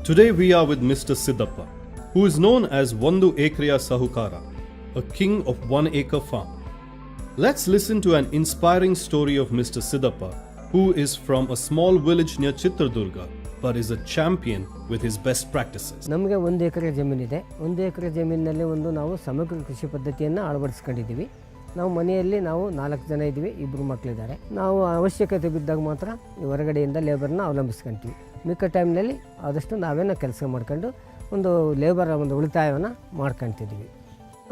Today we are with Mr. Siddappa, who is known as Vandu Ekreya Sahukara, a king of 1 acre farm. Let's listen to an inspiring story of Mr. Siddappa, who is from a small village near Chitradurga, but is a champion with his best practices. ನಮಗೆ 1 ಎಕರೆ ಜಮೀನಿದೆ. 1 ಎಕರೆ ಜಮೀನಿನಲ್ಲಿ ನಾವು ಸಮಗ್ರ ಕೃಷಿ ಪದ್ಧತಿಯನ್ನು ಅಳವಡಿಸಿಕೊಂಡಿದ್ದೀವಿ. ನಾವು ಮನೆಯಲ್ಲಿ 4 ಜನ ಇದ್ದೀವಿ, 2 ಮಕ್ಕಳಿದ್ದಾರೆ. ನಾವು ಅವಶ್ಯಕತೆ ಬಿದ್ದಾಗ ಮಾತ್ರ ಹೊರಗಡೆಯಿಂದ ಲೇಬರ್ನ ಅವಲಂಬಿಸ್ಕೊಂತೀವಿ. ಮಿಕ್ಕ ಟೈಮ್ನಲ್ಲಿ ಆದಷ್ಟು ನಾವೇನೋ ಕೆಲಸ ಮಾಡ್ಕೊಂಡು ಒಂದು ಲೇಬರ್ ಒಂದು ಉಳಿತಾಯವನ್ನು ಮಾಡ್ಕೊತಿದ್ವಿ.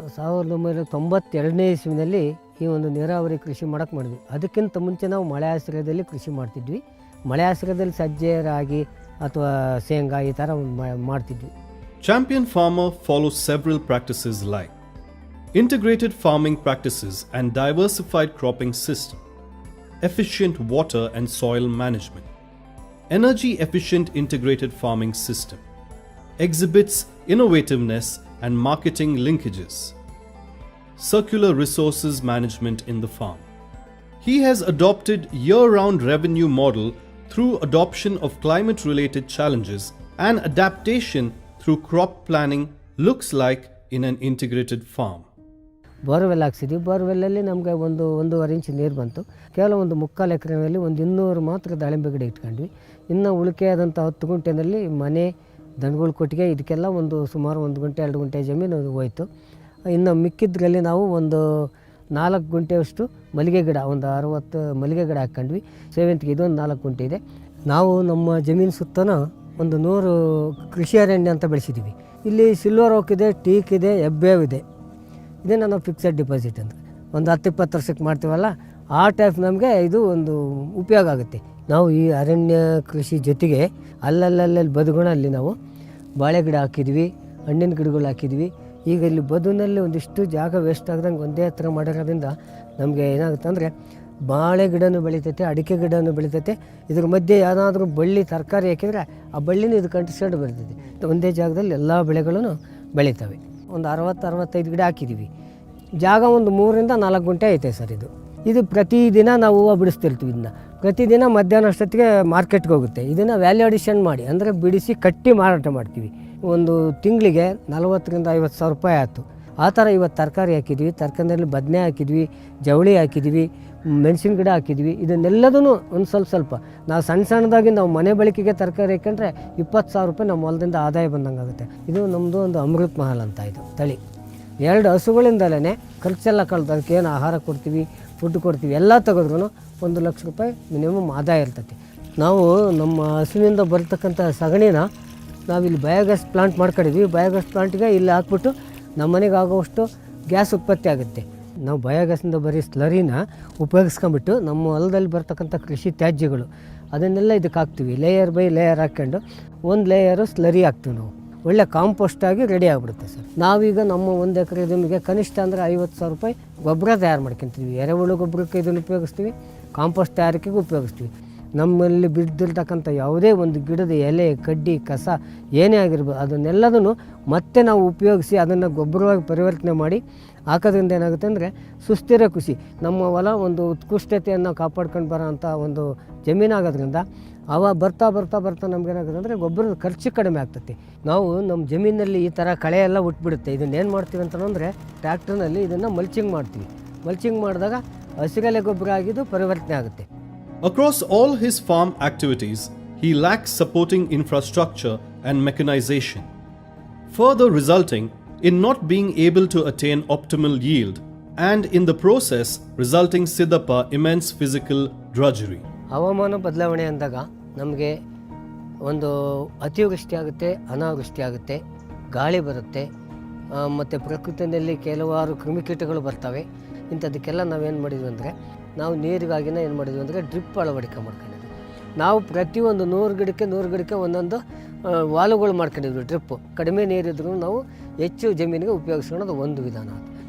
1992ನೇ ಇಸ್ವಿನಲ್ಲಿ ಈ ಒಂದು ನೀರಾವರಿ ಕೃಷಿ ಮಾಡಿದ್ವಿ. ಅದಕ್ಕಿಂತ ಮುಂಚೆ ನಾವು ಮಳೆ ಆಶ್ರಯದಲ್ಲಿ ಕೃಷಿ ಮಾಡ್ತಿದ್ವಿ. ಮಳೆ ಆಶ್ರಯದಲ್ಲಿ ಸಜ್ಜೆ, ರಾಗಿ ಅಥವಾ ಶೇಂಗಾ ಈ ಥರ ಮಾಡ್ತಿದ್ವಿ. Champion farmer follows several practices like integrated farming practices and diversified cropping system, efficient water and soil management, energy efficient integrated farming system, exhibits innovativeness and marketing linkages, circular resources management in the farm. He has adopted year-round revenue model through adoption of climate-related challenges and adaptation through crop planning looks like in an integrated farm. Borewell ಹಾಕ್ಸಿದ್ವಿ. ಬೋರ್ವೆಲ್ಲಲ್ಲಿ ನಮಗೆ 1.5 inch ನೀರು ಬಂತು. ಕೇವಲ 3/4 ಎಕರೆಯಲ್ಲಿ 200 ಮಾತ್ರ ದಾಳಿಂಬೆ ಗಿಡ ಇಟ್ಕೊಂಡ್ವಿ. ಇನ್ನು ಉಳಿಕೆಯಾದಂಥ 10 ಗುಂಟೆನಲ್ಲಿ ಮನೆ, ದನಗಳ ಕೊಟ್ಟಿಗೆ ಇದಕ್ಕೆಲ್ಲ ಸುಮಾರು 1 ಗುಂಟೆ 2 ಗುಂಟೆ ಜಮೀನು ಹೋಯಿತು. ಇನ್ನು ಮಿಕ್ಕಿದ್ರಲ್ಲಿ ನಾವು 4 ಗುಂಟೆಯಷ್ಟು ಮಲ್ಲಿಗೆ ಗಿಡ, 60 ಮಲ್ಲಿಗೆ ಗಿಡ ಹಾಕ್ಕೊಂಡ್ವಿ. ಸೇವಂತಿಗೆ ಇದೊಂದು 4 ಗುಂಟೆ ಇದೆ. ನಾವು ನಮ್ಮ ಜಮೀನು ಸುತ್ತನ 100 ಕೃಷಿ ಅರಣ್ಯ ಅಂತ ಬೆಳೆಸಿದ್ದೀವಿ. ಇಲ್ಲಿ ಸಿಲ್ವರ್ ಓಕ್ ಇದೆ, ಟೀಕ್ ಇದೆ, ಹೆಬ್ಬೇವು ಇದೆ. ಇದೇ ನಾವು ಫಿಕ್ಸೆಡ್ ಡಿಪಾಸಿಟ್ ಅಂತ 10-20 ವರ್ಷಕ್ಕೆ ಮಾಡ್ತೀವಲ್ಲ, ಆ ಟೈಪ್ ನಮಗೆ ಇದು ಒಂದು ಉಪಯೋಗ ಆಗುತ್ತೆ. ನಾವು ಈ ಅರಣ್ಯ ಕೃಷಿ ಜೊತೆಗೆ ಅಲ್ಲಲ್ಲಿ ಬದುಗಳಲ್ಲಿ ನಾವು ಬಾಳೆ ಗಿಡ ಹಾಕಿದ್ವಿ, ಹಣ್ಣಿನ ಗಿಡಗಳು ಹಾಕಿದ್ವಿ. ಈಗ ಇಲ್ಲಿ ಬದುನಲ್ಲಿ ಒಂದಿಷ್ಟು ಜಾಗ ವೇಸ್ಟ್ ಆಗ್ದಂಗೆ ಒಂದೇ ಹತ್ರ ಮಾಡಿರೋದ್ರಿಂದ ನಮಗೆ ಏನಾಗುತ್ತೆ ಅಂದರೆ ಬಾಳೆ ಗಿಡನೂ ಬೆಳೀತೈತೆ, ಅಡಿಕೆ ಗಿಡನೂ ಬೆಳೀತೈತೆ. ಇದ್ರ ಮಧ್ಯೆ ಏನಾದರೂ ಬಳ್ಳಿ ತರಕಾರಿ ಹಾಕಿದರೆ ಆ ಬಳ್ಳಿನೂ ಇದು ಕಂಟಿಸ್ಕೊಂಡು ಬರ್ತೈತೆ. ಒಂದೇ ಜಾಗದಲ್ಲಿ ಎಲ್ಲ ಬೆಳೆಗಳೂ ಬೆಳೀತವೆ. 60-65 ಗಿಡ ಹಾಕಿದ್ದೀವಿ. ಜಾಗ 3-4 ಗುಂಟೆ ಐತೆ ಸರ್. ಇದು ಪ್ರತಿದಿನ ನಾವು ಹೂವು ಬಿಡಿಸ್ತಿರ್ತೀವಿ. ಇದನ್ನ ಪ್ರತಿದಿನ ಮಧ್ಯಾಹ್ನ ಅಷ್ಟೊತ್ತಿಗೆ ಮಾರ್ಕೆಟ್ಗೆ ಹೋಗುತ್ತೆ. ಇದನ್ನು ವ್ಯಾಲ್ಯೂ ಅಡಿಷನ್ ಮಾಡಿ ಅಂದರೆ ಬಿಡಿಸಿ ಕಟ್ಟಿ ಮಾರಾಟ ಮಾಡ್ತೀವಿ. ಒಂದು ತಿಂಗಳಿಗೆ 40,000-50,000 ರೂಪಾಯಿ ಆಯಿತು. ಆ ಥರ ಇವತ್ತು ತರಕಾರಿ ಹಾಕಿದ್ವಿ. ತರಕಾರಿಯಲ್ಲಿ ಬದನೆ ಹಾಕಿದ್ವಿ, ಜವಳಿ ಹಾಕಿದ್ವಿ, ಮೆಣಸಿನ ಗಿಡ ಹಾಕಿದ್ವಿ. ಇದನ್ನೆಲ್ಲದೂ ಒಂದು ಸ್ವಲ್ಪ ನಾವು ಸಣ್ಣದಾಗಿ ನಾವು ಮನೆ ಬಳಕೆಗೆ ತರಕಾರಿ ಹಾಕೊಂಡ್ರೆ 20,000 ರೂಪಾಯಿ ನಮ್ಮ ಹೊಲದಿಂದ ಆದಾಯ ಬಂದಂಗೆ ಆಗುತ್ತೆ. ಇದು ನಮ್ಮದು ಒಂದು ಅಮೃತ್ ಮಹಲ್ ಅಂತ ಇದು ತಳಿ. 2 ಹಸುಗಳಿಂದಲೇ ಖರ್ಚೆಲ್ಲ ಕಳೆದು ಅದಕ್ಕೆ ಏನು ಆಹಾರ ಕೊಡ್ತೀವಿ, ಫುಡ್ ಕೊಡ್ತೀವಿ, ಎಲ್ಲ ತೆಗೆದ್ರೂ 1 ಲಕ್ಷ ರೂಪಾಯಿ ಮಿನಿಮಮ್ ಆದಾಯ ಇರ್ತೈತಿ. ನಾವು ನಮ್ಮ ಹಸುವಿನಿಂದ ಬರ್ತಕ್ಕಂಥ ಸಗಣಿನ ನಾವಿಲ್ಲಿ ಬಯೋಗ್ಯಾಸ್ ಪ್ಲಾಂಟ್ ಮಾಡ್ಕೊಂಡಿದ್ವಿ. ಬಯೋಗ್ಯಾಸ್ ಪ್ಲಾಂಟ್ಗೆ ಇಲ್ಲಿ ಹಾಕ್ಬಿಟ್ಟು ನಮ್ಮ ಮನೆಗೆ ಆಗೋವಷ್ಟು ಗ್ಯಾಸ್ ಉತ್ಪತ್ತಿ ಆಗುತ್ತೆ. ನಾವು ಬಯೋಗ್ಯಾಸಿಂದ ಬರೀ ಸ್ಲರಿನ ಉಪಯೋಗಿಸ್ಕೊಂಬಿಟ್ಟು ನಮ್ಮ ಹೊಲದಲ್ಲಿ ಬರ್ತಕ್ಕಂಥ ಕೃಷಿ ತ್ಯಾಜ್ಯಗಳು ಅದನ್ನೆಲ್ಲ ಇದಕ್ಕೆ ಹಾಕ್ತೀವಿ. ಲೇಯರ್ ಬೈ ಲೇಯರ್ ಹಾಕ್ಕೊಂಡು 1 ಲೇಯರು ಸ್ಲರಿ ಹಾಕ್ತೀವಿ. ನಾವು ಒಳ್ಳೆ ಕಾಂಪೋಸ್ಟ್ ಆಗಿ ರೆಡಿ ಆಗಿಬಿಡುತ್ತೆ ಸರ್. ನಾವೀಗ ನಮ್ಮ 1 ಎಕರೆ ಜಮೀನಿಗೆ ಕನಿಷ್ಠ ಅಂದರೆ 50,000 ರೂಪಾಯಿ ಗೊಬ್ಬರ ತಯಾರು ಮಾಡ್ಕೊತೀವಿ. ಎರೆಹುಳು ಗೊಬ್ಬರಕ್ಕೆ ಇದನ್ನು ಉಪಯೋಗಿಸ್ತೀವಿ, ಕಾಂಪೋಸ್ಟ್ ತಯಾರಿಕೆಗೆ ಉಪಯೋಗಿಸ್ತೀವಿ. ನಮ್ಮಲ್ಲಿ ಬಿದ್ದಿರ್ತಕ್ಕಂಥ ಯಾವುದೇ ಒಂದು ಗಿಡದ ಎಲೆ, ಕಡ್ಡಿ, ಕಸ ಏನೇ ಆಗಿರ್ಬೋದು ಅದನ್ನೆಲ್ಲದನ್ನು ಮತ್ತೆ ನಾವು ಉಪಯೋಗಿಸಿ ಅದನ್ನು ಗೊಬ್ಬರವಾಗಿ ಪರಿವರ್ತನೆ ಮಾಡಿ ಹಾಕೋದ್ರಿಂದ ಏನಾಗುತ್ತೆ ಅಂದರೆ ಸುಸ್ಥಿರ ಕೃಷಿ. ನಮ್ಮ ಹೊಲ ಒಂದು ಉತ್ಕೃಷ್ಟತೆಯನ್ನು ಕಾಪಾಡ್ಕೊಂಡು ಬರೋ ಅಂಥ ಒಂದು ಜಮೀನಾಗೋದ್ರಿಂದ ಬರ್ತಾ ನಮಗೇನಾಗುತ್ತೆ ಅಂದರೆ ಗೊಬ್ಬರದ ಖರ್ಚು ಕಡಿಮೆ ಆಗ್ತೈತಿ. ನಾವು ನಮ್ಮ ಜಮೀನಲ್ಲಿ ಈ ಥರ ಕಳೆ ಎಲ್ಲ ಉಟ್ಬಿಡುತ್ತೆ. ಇದನ್ನೇನು ಮಾಡ್ತೀವಿ ಅಂತಂದರೆ ಟ್ರ್ಯಾಕ್ಟರ್ನಲ್ಲಿ ಇದನ್ನು ಮಲ್ಚಿಂಗ್ ಮಾಡ್ತೀವಿ. ಮಲ್ಚಿಂಗ್ ಮಾಡಿದಾಗ ಹಸಿರೆಲೆ ಗೊಬ್ಬರ ಆಗಿದ್ದು ಪರಿವರ್ತನೆ ಆಗುತ್ತೆ. Across all his farm activities, he lacks supporting infrastructure and mechanization, further resulting in not being able to attain optimal yield and in the process resulting Siddappa immense physical drudgery. ಹವಾಮಾನ ಬದಲಾವಣೆ ಅಂದಾಗ ನಮಗೆ ಒಂದು ಅತಿವೃಷ್ಟಿ ಆಗುತ್ತೆ, ಅನಾವೃಷ್ಟಿ ಆಗುತ್ತೆ, ಗಾಳಿ ಬರುತ್ತೆ, ಮತ್ತು ಪ್ರಕೃತಿಯಲ್ಲಿ ಕೆಲವಾರು ಕ್ರಿಮಿಕೀಟಗಳು ಬರ್ತವೆ. ಇಂಥದಕ್ಕೆಲ್ಲ ನಾವೇನು ಮಾಡಿದ್ವಿ ಅಂದರೆ ನಾವು ನೀರಿಗಾಗಿನ ಏನು ಮಾಡಿದ್ವಿ ಅಂದರೆ ಡ್ರಿಪ್ ಅಳವಡಿಕೆ ಮಾಡ್ಕೊಂಡಿದ್ವಿ. ನಾವು ಪ್ರತಿಯೊಂದು 100 ಗಿಡಕ್ಕೆ ಒಂದೊಂದು ವಾಲುಗಳು ಮಾಡ್ಕೊಂಡಿದ್ವಿ. ಡ್ರಿಪ್ಪು ಕಡಿಮೆ ನೀರಿದ್ರೂ ನಾವು ಹೆಚ್ಚು ಜಮೀನಿಗೆ ಉಪಯೋಗಿಸ್ಕೊಳ್ಳೋದು ಒಂದು ವಿಧಾನ.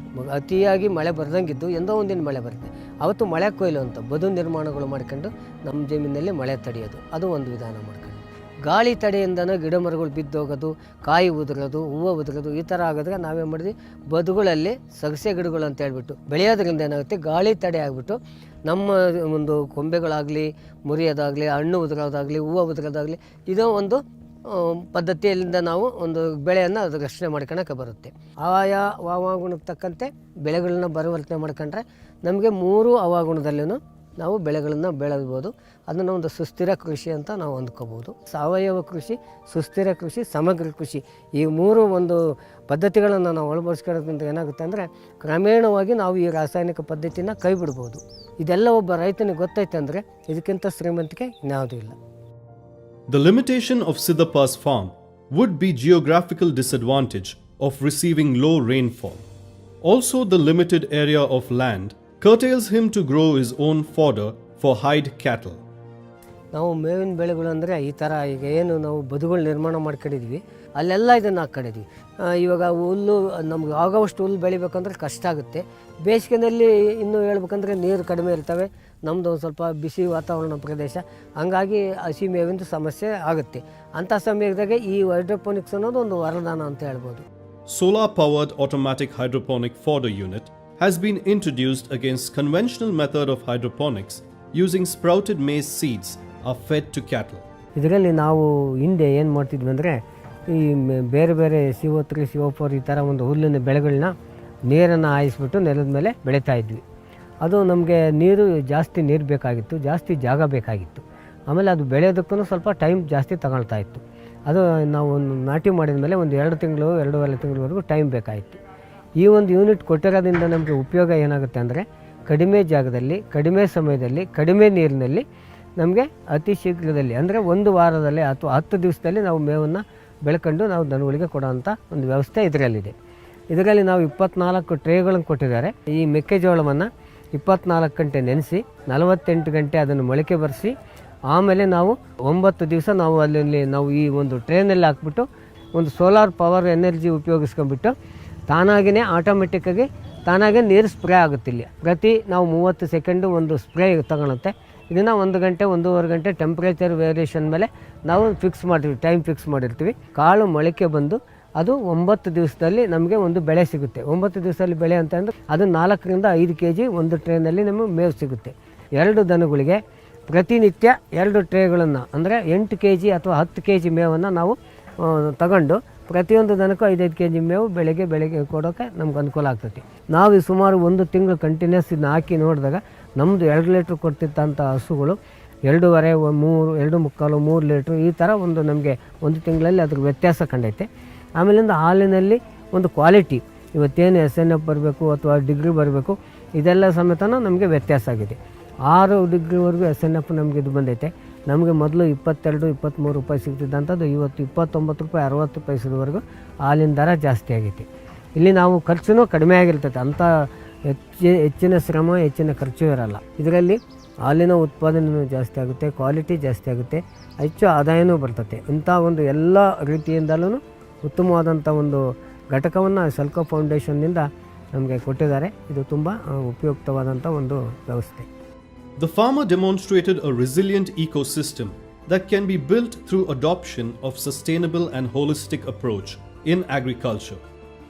ಅತಿಯಾಗಿ ಮಳೆ ಬರ್ದಂಗಿದ್ದು ಎಂದೋ ಒಂದಿನ ಮಳೆ ಬರುತ್ತೆ, ಅವತ್ತು ಮಳೆ ಕೊಯ್ಲು ಅಂತ ಬದು ನಿರ್ಮಾಣಗಳು ಮಾಡ್ಕೊಂಡು ನಮ್ಮ ಜಮೀನಲ್ಲಿ ಮಳೆ ತಡೆಯೋದು, ಅದು ಒಂದು ವಿಧಾನ ಮಾಡ್ಕೊಂಡು. ಗಾಳಿ ತಡೆಯಿಂದನೂ ಗಿಡ ಮರಗಳು ಬಿದ್ದೋಗೋದು, ಕಾಯಿ ಉದುರೋದು, ಹೂವು ಉದುರೋದು ಈ ಥರ ಆಗೋದ್ರೆ ನಾವೇನು ಮಾಡಿದ್ವಿ, ಬದುಗಳಲ್ಲಿ ಸಗಸೆ ಗಿಡಗಳು ಅಂತ ಹೇಳ್ಬಿಟ್ಟು ಬೆಳೆಯೋದ್ರಿಂದ ಏನಾಗುತ್ತೆ, ಗಾಳಿ ತಡೆ ಆಗಿಬಿಟ್ಟು ನಮ್ಮ ಒಂದು ಕೊಂಬೆಗಳಾಗಲಿ, ಮುರಿಯೋದಾಗಲಿ, ಹಣ್ಣು ಉದುರೋದಾಗಲಿ, ಹೂವು ಉದುರೋದಾಗಲಿ, ಇದೋ ಒಂದು ಪದ್ಧತಿಯಿಂದ ನಾವು ಒಂದು ಬೆಳೆಯನ್ನು ಅದು ರಕ್ಷಣೆ ಮಾಡ್ಕೊಳಕ್ಕೆ ಬರುತ್ತೆ. ಆಯಾ ಹವಾಗುಣಕ್ಕೆ ತಕ್ಕಂತೆ ಬೆಳೆಗಳನ್ನ ಪರಿವರ್ತನೆ ಮಾಡ್ಕೊಂಡ್ರೆ ನಮಗೆ 3 ಹವಾಗುಣದಲ್ಲೂ ನಾವು ಬೆಳೆಗಳನ್ನು ಬೆಳೆಬೋದು. ಅದನ್ನು ಒಂದು ಸುಸ್ಥಿರ ಕೃಷಿ ಅಂತ ನಾವು ಅಂದ್ಕೋಬೋದು. ಸಾವಯವ ಕೃಷಿ, ಸುಸ್ಥಿರ ಕೃಷಿ, ಸಮಗ್ರ ಕೃಷಿ, ಈ 3 ಒಂದು ಪದ್ಧತಿಗಳನ್ನು ನಾವು ಅಳವಡಿಸ್ಕೊಳ್ಳೋದ್ರಿಂದ ಏನಾಗುತ್ತೆ ಅಂದರೆ ಕ್ರಮೇಣವಾಗಿ ನಾವು ಈ ರಾಸಾಯನಿಕ ಪದ್ಧತಿನ ಕೈ ಬಿಡ್ಬೋದು. ಇದೆಲ್ಲ ಒಬ್ಬ ರೈತನಿಗೆ ಗೊತ್ತೈತೆ ಅಂದರೆ ಇದಕ್ಕಿಂತ ಶ್ರೀಮಂತಿಕೆ ಇನ್ಯಾವುದೂ ಇಲ್ಲ. The limitation of Siddhapa's farm would be geographical disadvantage of receiving low rainfall. Also, the limited area of land curtails him to grow his own fodder for hide cattle. ನಾವು ಮೇವಿನ ಬೆಳೆಗಳು ಅಂದರೆ ಈ ಥರ ಈಗ ಏನು ನಾವು ಬದುಗಳು ನಿರ್ಮಾಣ ಮಾಡ್ಕೊಂಡಿದ್ವಿ ಅಲ್ಲೆಲ್ಲ ಇದನ್ನು ಹಾಕ್ಕೊಂಡಿದ್ವಿ. ಇವಾಗ ಹುಲ್ಲು ನಮ್ಗೆ ಆಗೋವಷ್ಟು ಹುಲ್ಲು ಬೆಳಿಬೇಕಂದ್ರೆ ಕಷ್ಟ ಆಗುತ್ತೆ. ಬೇಸಿಗೆನಲ್ಲಿ ಇನ್ನೂ ಹೇಳ್ಬೇಕಂದ್ರೆ ನೀರು ಕಡಿಮೆ ಇರ್ತವೆ. ನಮ್ಮದು ಒಂದು ಸ್ವಲ್ಪ ಬಿಸಿ ವಾತಾವರಣ ಪ್ರದೇಶ, ಹಂಗಾಗಿ ಹಸಿ ಮೇವಿಂದು ಸಮಸ್ಯೆ ಆಗುತ್ತೆ. ಅಂಥ ಸಮಯದಾಗ ಈ ಹೈಡ್ರೋಪೋನಿಕ್ಸ್ ಅನ್ನೋದು ಒಂದು ವರದಾನ ಅಂತ ಹೇಳ್ಬೋದು. Solar powered automatic hydroponic fodder unit has been introduced against conventional method of hydroponics using sprouted maize seeds are fed to cattle. ಇದರಲ್ಲಿ ನಾವು ಹಿಂದೆ ಏನು ಮಾಡ್ತಿದ್ವಿ ಅಂದರೆ ಈ ಬೇರೆ ಬೇರೆ CO3, CO4 ಈ ಥರ ಒಂದು ಹುಲ್ಲಿನ ಬೆಳೆಗಳನ್ನ ನೀರನ್ನು ಹಾಯಿಸ್ಬಿಟ್ಟು ನೆಲದ ಮೇಲೆ ಬೆಳೀತಾ ಇದ್ವಿ. ಅದು ನಮಗೆ ಜಾಸ್ತಿ ನೀರು ಬೇಕಾಗಿತ್ತು, ಜಾಸ್ತಿ ಜಾಗ ಬೇಕಾಗಿತ್ತು. ಆಮೇಲೆ ಅದು ಬೆಳೆಯೋದಕ್ಕೂ ಸ್ವಲ್ಪ ಟೈಮ್ ಜಾಸ್ತಿ ತಗೊಳ್ತಾ ಇತ್ತು. ಅದು ನಾವು ಒಂದು ನಾಟಿ ಮಾಡಿದ ಮೇಲೆ ಒಂದು 2 ತಿಂಗಳು 2.5 ತಿಂಗಳವರೆಗೂ ಟೈಮ್ ಬೇಕಾಗಿತ್ತು. ಈ ಒಂದು ಯೂನಿಟ್ ಕೊಟ್ಟಿರೋದ್ರಿಂದ ನಮಗೆ ಉಪಯೋಗ ಏನಾಗುತ್ತೆ ಅಂದರೆ ಕಡಿಮೆ ಜಾಗದಲ್ಲಿ, ಕಡಿಮೆ ಸಮಯದಲ್ಲಿ, ಕಡಿಮೆ ನೀರಿನಲ್ಲಿ ನಮಗೆ ಅತಿ ಶೀಘ್ರದಲ್ಲಿ ಅಂದರೆ 1 ವಾರದಲ್ಲಿ ಅಥವಾ 10 ದಿವಸದಲ್ಲಿ ನಾವು ಮೇವನ್ನು ಬೆಳ್ಕೊಂಡು ನಾವು ದನಗಳಿಗೆ ಕೊಡೋವಂಥ ಒಂದು ವ್ಯವಸ್ಥೆ ಇದರಲ್ಲಿದೆ. ಇದರಲ್ಲಿ ನಾವು 24 ಟ್ರೇಗಳನ್ನು ಕೊಟ್ಟಿದ್ದಾರೆ. ಈ ಮೆಕ್ಕೆಜೋಳವನ್ನು 24 ಗಂಟೆ ನೆನೆಸಿ 48 ಗಂಟೆ ಅದನ್ನು ಮೊಳಕೆ ಬರೆಸಿ ಆಮೇಲೆ ನಾವು 9 ದಿವಸ ನಾವು ನಾವು ಈ ಒಂದು ಟ್ರೇನಲ್ಲಿ ಹಾಕ್ಬಿಟ್ಟು ಒಂದು ಸೋಲಾರ್ ಪವರ್ ಎನರ್ಜಿ ಉಪಯೋಗಿಸ್ಕೊಂಡ್ಬಿಟ್ಟು ತಾನಾಗಿಯೇ ಆಟೋಮೆಟಿಕ್ಕಾಗಿ ನೀರು ಸ್ಪ್ರೇ ಆಗುತ್ತೆ. ಇಲ್ಲಿ ಪ್ರತಿ ನಾವು 30 ಸೆಕೆಂಡು ಒಂದು ಸ್ಪ್ರೇ ತಗೊಳುತ್ತೆ. ಇದನ್ನು 1 ಗಂಟೆ 1.5 ಗಂಟೆ ಟೆಂಪ್ರೇಚರ್ ವೇರಿಯೇಷನ್ ಮೇಲೆ ನಾವು ಟೈಮ್ ಫಿಕ್ಸ್ ಮಾಡಿರ್ತೀವಿ. ಕಾಳು ಮೊಳಕೆ ಬಂದು ಅದು 9 ದಿವಸದಲ್ಲಿ ನಮಗೆ ಒಂದು ಬೆಳೆ ಸಿಗುತ್ತೆ. 9 ದಿವಸದಲ್ಲಿ ಬೆಳೆ ಅಂತಂದರೆ ಅದು 4 ರಿಂದ 5 kg ಒಂದು ಟ್ರೇನಲ್ಲಿ ನಮಗೆ ಮೇವು ಸಿಗುತ್ತೆ. 2 ದನಗಳಿಗೆ ಪ್ರತಿನಿತ್ಯ 2 ಟ್ರೇಗಳನ್ನು ಅಂದರೆ 8 kg ಅಥವಾ 10 kg ಮೇವನ್ನು ನಾವು ತಗೊಂಡು ಪ್ರತಿಯೊಂದು ದನಕ್ಕೂ 5-5 kg ಮೇವು ಬೆಳಗ್ಗೆ ಕೊಡೋಕ್ಕೆ ನಮ್ಗೆ ಅನುಕೂಲ ಆಗ್ತೈತಿ. ನಾವು ಸುಮಾರು 1 ತಿಂಗಳು ಕಂಟಿನ್ಯೂಸ್ ಇದನ್ನ ಹಾಕಿ ನೋಡಿದಾಗ ನಮ್ಮದು 2 ಲೀಟ್ರ್ ಕೊಡ್ತಿದ್ದಂಥ ಹಸುಗಳು 2.5, 3, 2.25, 3 ಲೀಟ್ರ್ ಈ ಥರ ಒಂದು ನಮಗೆ 1 ತಿಂಗಳಲ್ಲಿ ಅದ್ರ ವ್ಯತ್ಯಾಸ ಕಂಡೈತೆ. ಆಮೇಲಿಂದ ಹಾಲಿನಲ್ಲಿ ಒಂದು ಕ್ವಾಲಿಟಿ ಇವತ್ತೇನು SNF ಬರಬೇಕು ಅಥವಾ ಡಿಗ್ರಿ ಬರಬೇಕು ಇದೆಲ್ಲ ಸಮೇತನೂ ನಮಗೆ ವ್ಯತ್ಯಾಸ ಆಗಿದೆ. 6 ಡಿಗ್ರಿವರೆಗೂ SNF ನಮಗೆ ಇದು ಬಂದೈತೆ. ನಮಗೆ ಮೊದಲು 22-23 ರೂಪಾಯಿ ಸಿಗ್ತಿದ್ದಂಥದ್ದು ಇವತ್ತು 29 ರೂಪಾಯಿ 60 ಪೈಸದವರೆಗೂ ಹಾಲಿನ ದರ ಜಾಸ್ತಿ ಆಗೈತೆ. ಇಲ್ಲಿ ನಾವು ಖರ್ಚು ಕಡಿಮೆ ಆಗಿರ್ತೈತೆ. ಅಂಥ ಹೆಚ್ಚಿನ ಶ್ರಮ, ಹೆಚ್ಚಿನ ಖರ್ಚು ಇರಲ್ಲ. ಇದರಲ್ಲಿ ಹಾಲಿನ ಉತ್ಪಾದನೆಯೂ ಜಾಸ್ತಿ ಆಗುತ್ತೆ, ಕ್ವಾಲಿಟಿ ಜಾಸ್ತಿ ಆಗುತ್ತೆ, ಹೆಚ್ಚು ಆದಾಯನೂ ಬರ್ತದೆ. ಇಂಥ ಒಂದು ಎಲ್ಲ ರೀತಿಯಿಂದಲೂ ಉತ್ತಮವಾದಂಥ ಒಂದು ಘಟಕವನ್ನು ಸೆಲ್ಕೋ ಫೌಂಡೇಶನ್ನಿಂದ ನಮಗೆ ಕೊಟ್ಟಿದ್ದಾರೆ. ಇದು ತುಂಬ ಉಪಯುಕ್ತವಾದಂಥ ಒಂದು ವ್ಯವಸ್ಥೆ. The farmer demonstrated a resilient ecosystem that can be built through adoption of sustainable and holistic approach in agriculture.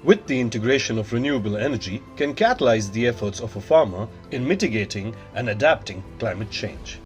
With the integration of renewable energy can catalyze the efforts of a farmer in mitigating and adapting climate change.